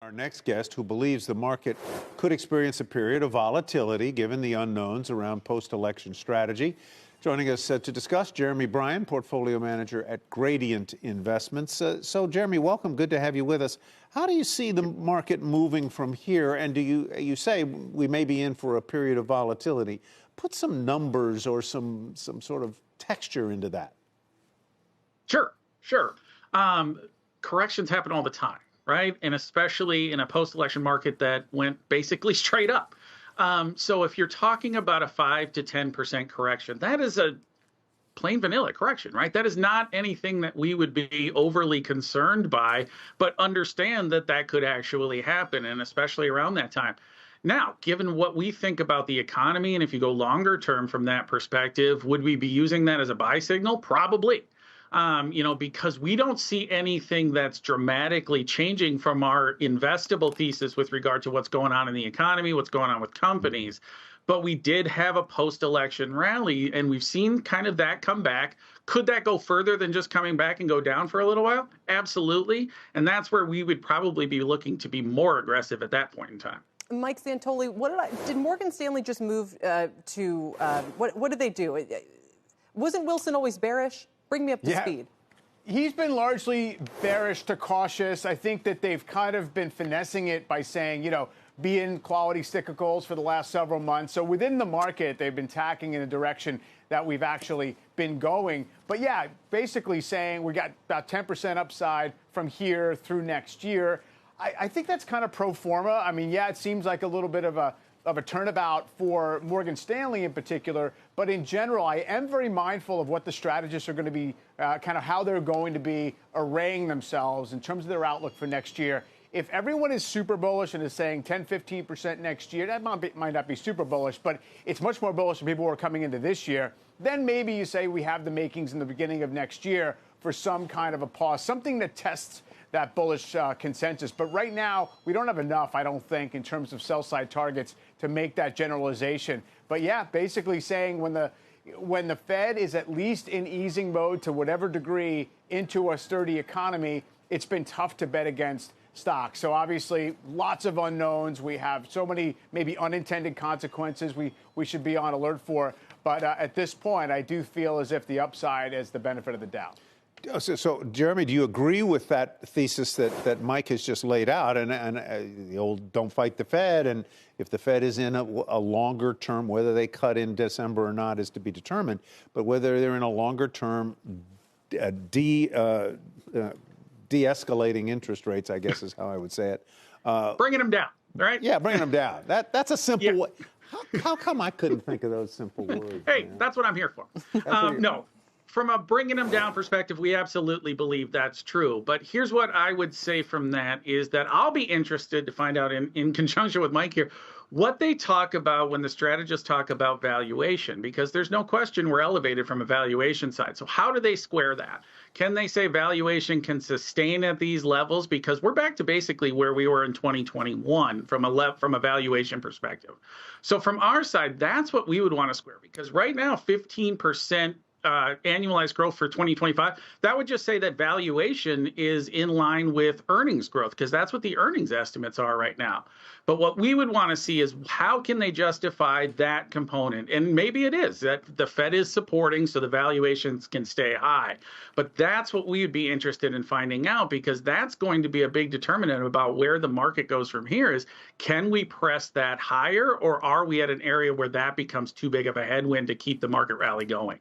Our next guest, who believes the market could experience a period of volatility given the unknowns around post-election strategy. Joining us to discuss, Jeremy Bryan, portfolio manager at Gradient Investments. So, Jeremy, welcome. Good to have you with us. How do you see the market moving from here? And do you say we may be in for a period of volatility? Put some numbers or some sort of texture into that. Sure. Corrections happen all the time, right? And especially in a post-election market that went basically straight up. So if you're talking about a 5 to 10% correction, that is a plain vanilla correction, right? That is not anything that we would be overly concerned by, but understand that that could actually happen, and especially around that time. Now, given what we think about the economy, and if you go longer term from that perspective, would we be using that as a buy signal? Probably. Because we don't see anything that's dramatically changing from our investable thesis with regard to what's going on in the economy, what's going on with companies. But we did have a post-election rally, and we've seen kind of that come back. Could that go further than just coming back and go down for a little while? Absolutely. And that's where we would probably be looking to be more aggressive at that point in time. Mike Santoli, did Morgan Stanley just move what did they do? Wasn't Wilson always bearish? Bring me up to speed. He's been largely bearish to cautious. I think that they've kind of been finessing it by saying, be in quality cyclicals for the last several months. So within the market, they've been tacking in a direction that we've actually been going. But yeah, basically saying we got about 10% upside from here through next year. I think that's kind of pro forma. I mean, yeah, it seems like a little bit of a turnabout for Morgan Stanley in particular. But in general, I am very mindful of what the strategists are going to be, kind of how they're going to be arraying themselves in terms of their outlook for next year. If everyone is super bullish and is saying 10, 15% next year, that might not be super bullish, but it's much more bullish than people who are coming into this year. Then maybe you say we have the makings in the beginning of next year for some kind of a pause, something that tests that bullish consensus. But right now, we don't have enough, I don't think, in terms of sell-side targets to make that generalization. But yeah, basically saying when the Fed is at least in easing mode to whatever degree into a sturdy economy, it's been tough to bet against stocks. So obviously, lots of unknowns. We have so many maybe unintended consequences we should be on alert for. But at this point, I do feel as if the upside is the benefit of the doubt. So, Jeremy, do you agree with that thesis that Mike has just laid out, and the old "don't fight the Fed"? And if the Fed is in a longer term, whether they cut in December or not is to be determined. But whether they're in a longer term, de-escalating interest rates, I guess is how I would say it. Bringing them down, right? Yeah, bringing them down. That's a simple way. How come I couldn't think of those simple words? Hey, man? That's what I'm here for. No. From a bringing them down perspective, we absolutely believe that's true. But here's what I would say from that is that I'll be interested to find out in conjunction with Mike here, what they talk about when the strategists talk about valuation, because there's no question we're elevated from a valuation side. So how do they square that? Can they say valuation can sustain at these levels? Because we're back to basically where we were in 2021 from a valuation perspective. So from our side, that's what we would want to square, because right now, 15% annualized growth for 2025, that would just say that valuation is in line with earnings growth, because that's what the earnings estimates are right now. But what we would want to see is how can they justify that component? And maybe it is that the Fed is supporting so the valuations can stay high. But that's what we would be interested in finding out, because that's going to be a big determinant about where the market goes from here is, can we press that higher, or are we at an area where that becomes too big of a headwind to keep the market rally going?